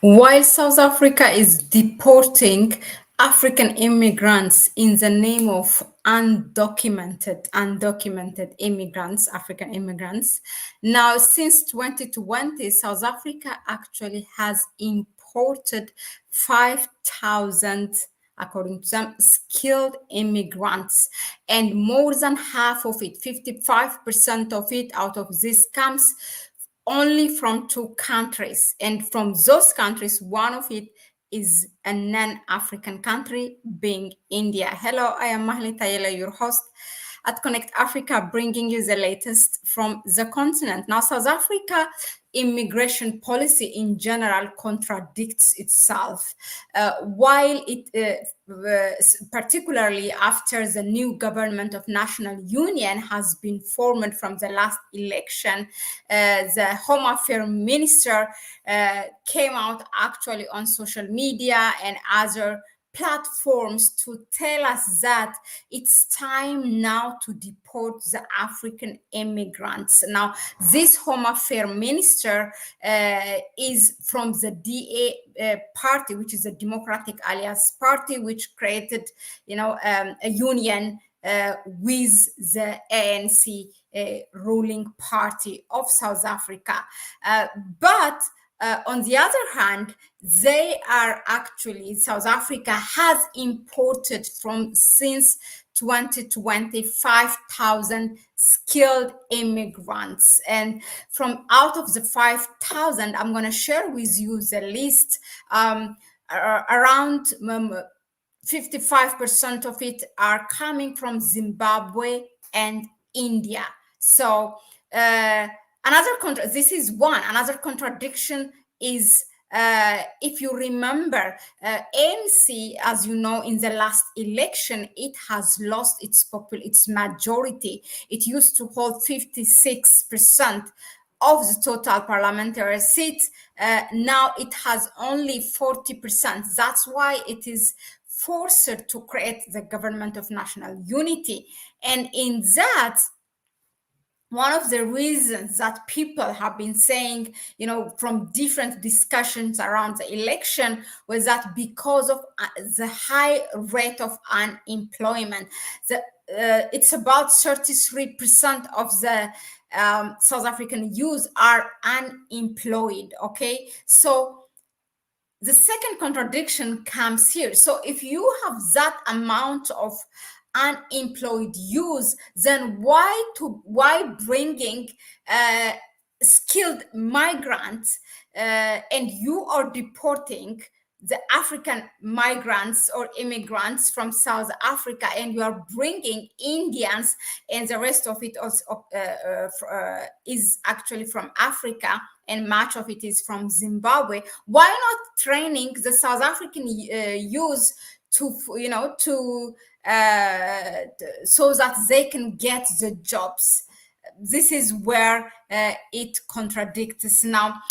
While South Africa is deporting African immigrants in the name of undocumented immigrants, African immigrants, now since 2020, South Africa actually has imported 5,000, according to some, skilled immigrants, and more than half of it, 55% of it, out of this comes only from two countries. And from those countries, one of it is a non-African country, being India. Hello, I am Mahlet, Ayele, your host at Connect Africa, bringing you the latest from the continent. Now, South Africa immigration policy in general contradicts itself, while it particularly after the new government of national union has been formed from the last election, the Home Affairs Minister came out actually on social media and other platforms to tell us that it's time now to deport the African immigrants. Now, this Home Affairs Minister is from the DA party, which is the Democratic Alliance Party, which created, a union with the ANC ruling party of South Africa. But on the other hand, they are actually, South Africa has imported from since 2020 5,000 skilled immigrants. And from out of the 5,000, I'm going to share with you the list. Around 55% of it are coming from Zimbabwe and India. So another contradiction is, if you remember, ANC, as you know, in the last election, it has lost its majority. It used to hold 56% of the total parliamentary seats. Now it has only 40%. That's why it is forced to create the government of national unity. And in that, one of the reasons that people have been saying, from different discussions around the election, was that because of the high rate of unemployment, it's about 33% of the South African youth are unemployed. Okay, so the second contradiction comes here. So if you have that amount of unemployed youth, then why bringing skilled migrants, and you are deporting the African migrants or immigrants from South Africa, and you are bringing Indians, and the rest of it also is actually from Africa, and much of it is from Zimbabwe. Why not training the South African youth to so that they can get the jobs? This is where it contradicts. Now,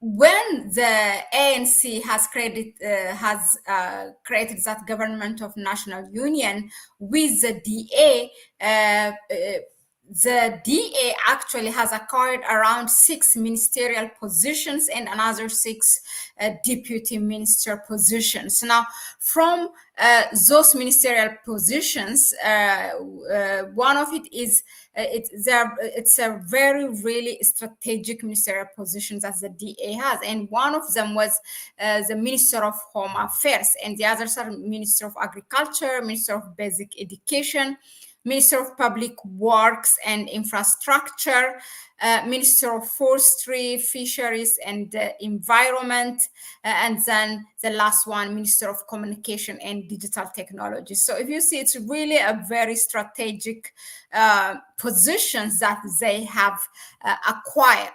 when the ANC has created that government of national union with the DA, the DA actually has acquired around 6 ministerial positions and another 6 deputy minister positions. Now, from those ministerial positions, one of it is it's a very really strategic ministerial position that the DA has, and one of them was the Minister of Home Affairs, and the others are Minister of Agriculture, Minister of Basic Education, Minister of Public Works and Infrastructure, Minister of Forestry, Fisheries and Environment, and then the last one, Minister of Communication and Digital Technology. So if you see, it's really a very strategic positions that they have acquired.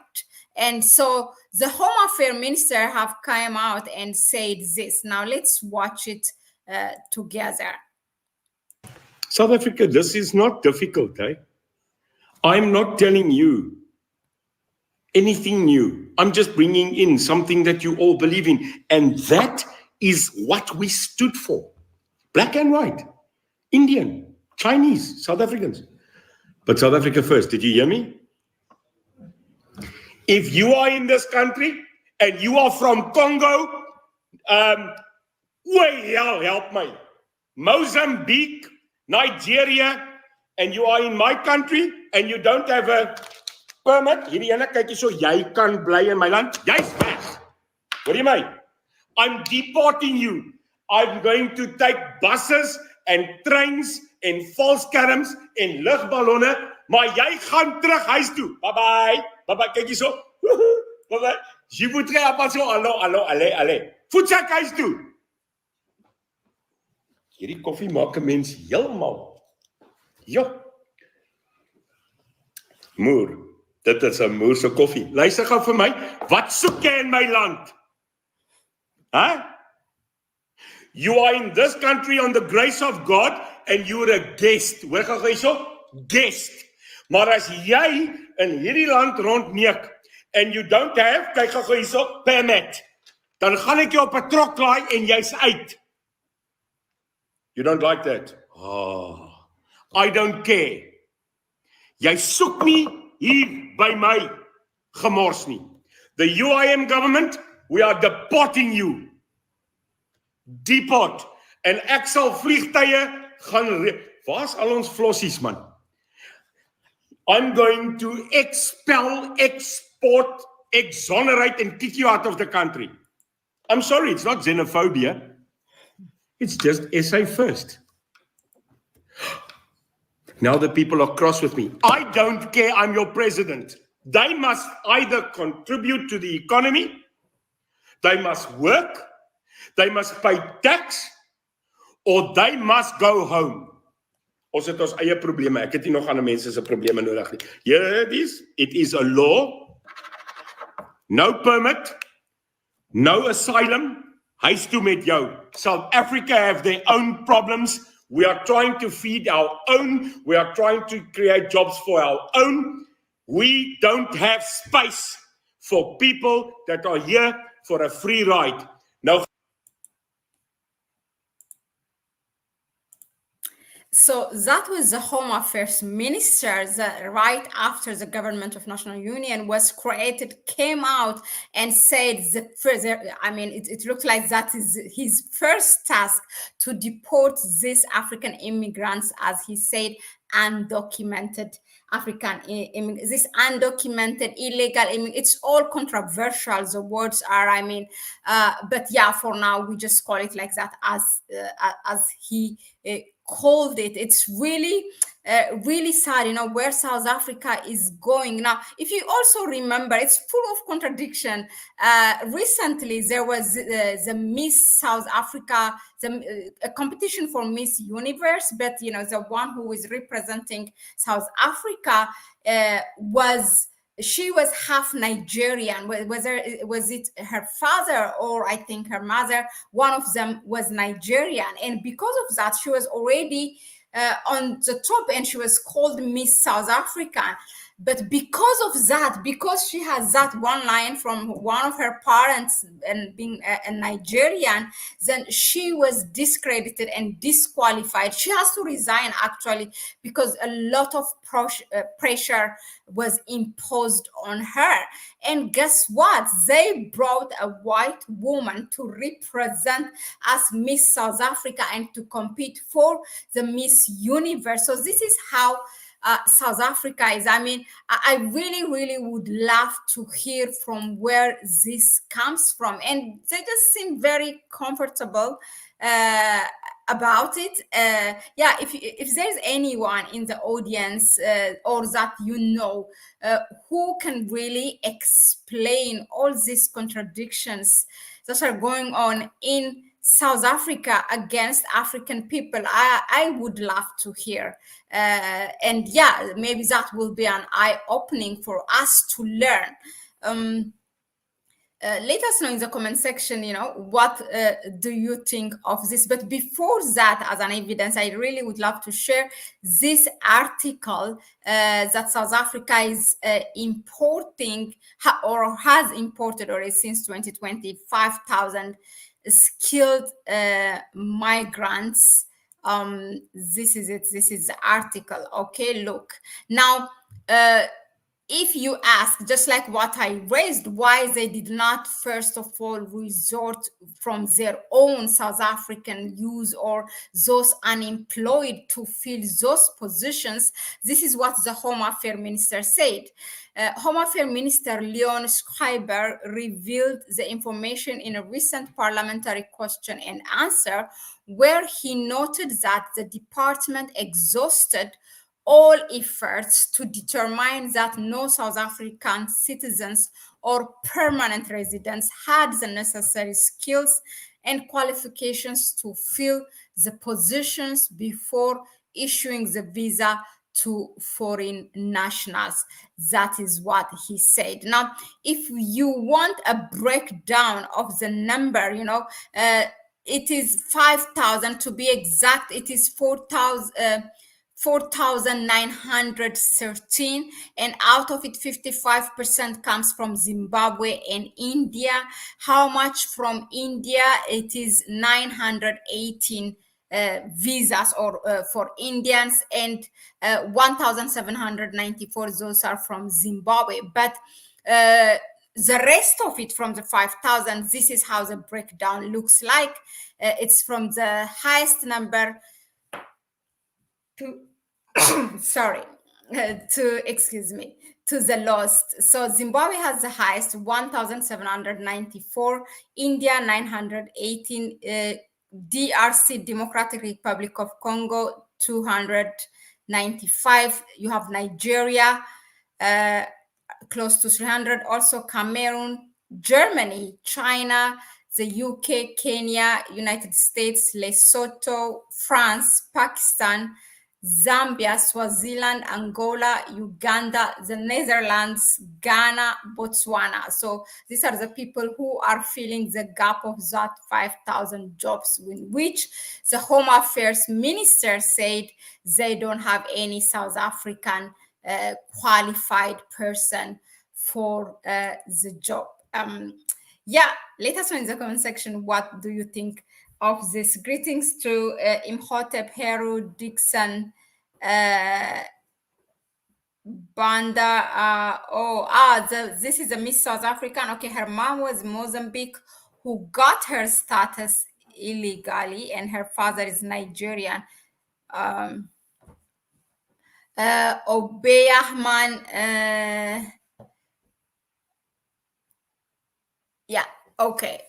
And so the Home Affairs Minister have come out and said this. Now let's watch it together. South Africa, this is not difficult. I'm not telling you anything new. I'm just bringing in something that you all believe in. And that is what we stood for. Black and white, Indian, Chinese, South Africans. But South Africa first, did you hear me? If you are in this country and you are from Congo, help me, Mozambique, Nigeria, and you are in my country, and you don't have a permit, hierdie ene, kyk hierso, jy kan bly in my land, jy's weg. Hoor jy my? I'm deporting you. I'm going to take buses and trains en valskerms en lugballonne, maar jy gaan terug huis toe. Bye bye, kyk hierso. Bye bye. Jy moet reg op so, hallo, alle. Voetsak huis toe. Hierdie koffie maak 'n mens heeltemal. Ja. Moer, dit is 'n moer se koffie. Luister gou vir my, wat soek jy in my land? Huh? You are in this country on the grace of God and you're a guest. Hoor gou hierso? Guest. Maar as jy in hierdie land rondneek and you don't have, kyk gou hierso, permit, dan gaan ek jou op 'n trok laai en jy's uit. You don't like that? Oh, I don't care. Jy soek nie hier by my gemors nie. The UIM government, we are deporting you. Deport. En ek sal vliegtye gaan... Waar's al ons flossies, man? I'm going to expel, export, exonerate and kick you out of the country. I'm sorry, it's not xenophobia. It's just SA first. Now the people are cross with me. I don't care, I'm your president. They must either contribute to the economy, they must work, they must pay tax, or they must go home. Ons het ons eie probleme. Ek het nie nog ander mense se probleme nodig nie. Here it is a law. No permit, no asylum. Huis toe met jou. South Africa have their own problems. We are trying to feed our own. We are trying to create jobs for our own. We don't have space for people that are here for a free ride. Now, so that was the Home Affairs Minister that right after the Government of National Union was created, came out and said that it looks like that is his first task to deport these African immigrants, as he said, undocumented African immigrants, this undocumented illegal immigrants. It's all controversial. The words are, but yeah, for now we just call it like that as he called it. It's really sad, where South Africa is going now. If you also remember, it's full of contradiction. Recently there was the Miss South Africa, a competition for Miss Universe, but the one who is representing South Africa she was half Nigerian. Was it her father or I think her mother? One of them was Nigerian, and because of that, she was already on the top, and she was called Miss South Africa. But because of that, because she has that one line from one of her parents and being a Nigerian, then she was discredited and disqualified. She has to resign, actually, because a lot of pressure was imposed on her. And guess what? They brought a white woman to represent as Miss South Africa and to compete for the Miss Universe. So this is how South Africa is. I really would love to hear from where this comes from, and they just seem very comfortable about it. If there's anyone in the audience or that who can really explain all these contradictions that are going on in South Africa against African people, I would love to hear. And yeah, maybe that will be an eye-opening for us to learn. Let us know in the comment section, what do you think of this? But before that, as an evidence, I really would love to share this article that South Africa is importing or has imported already since 2020, 5,000 skilled migrants. This is it. This is the article. Okay, look. Now, if you ask, just like what I raised, why they did not first of all resort from their own South African youth or those unemployed to fill those positions, this is what the Home Affairs Minister said. Home Affairs Minister Leon Schreiber revealed the information in a recent parliamentary question and answer, where he noted that the department exhausted all efforts to determine that no South African citizens or permanent residents had the necessary skills and qualifications to fill the positions before issuing the visa to foreign nationals. That is what he said. Now, if you want a breakdown of the number, it is 5,000 to be exact. It is 4,913, and out of it 55% comes from Zimbabwe and India. How much from India? It is 918 visas or for Indians, and 1,794 those are from Zimbabwe. But the rest of it from the 5,000, this is how the breakdown looks like. It's from the highest number to sorry, to the lowest. So Zimbabwe has the highest, 1,794, India 918, DRC, Democratic Republic of Congo 295. You have Nigeria close to 300, also Cameroon, Germany, China, the UK, Kenya, United States, Lesotho, France, Pakistan, Zambia, Swaziland, Angola, Uganda, the Netherlands, Ghana, Botswana. So these are the people who are filling the gap of that 5,000 jobs, in which the Home Affairs Minister said they don't have any South African qualified person for the job. Let us know in the comment section, what do you think of this? Greetings to Imhotep, Heru, Dixon, Banda. This is a Miss South African. Okay, her mom was Mozambique, who got her status illegally, and her father is Nigerian. Obeyahman. Okay.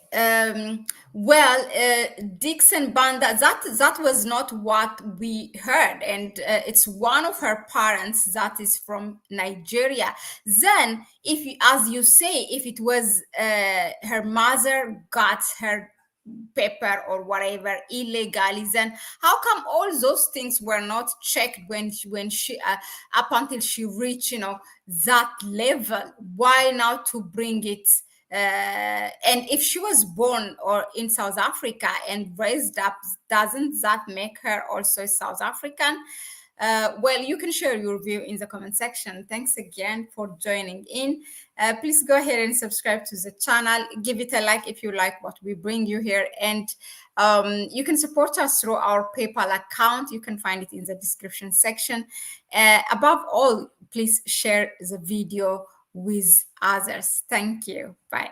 Dixon Banda, that was not what we heard, and it's one of her parents that is from Nigeria. Then, as you say, if it was her mother got her paper or whatever illegally, then how come all those things were not checked when she up until she reached that level? Why now to bring it? And if she was born or in South Africa and raised up, doesn't that make her also South African? Well, you can share your view in the comment section. Thanks again for joining in. Please go ahead and subscribe to the channel. Give it a like if you like what we bring you here. And you can support us through our PayPal account. You can find it in the description section. Above all, please share the video with others. Thank you. Bye.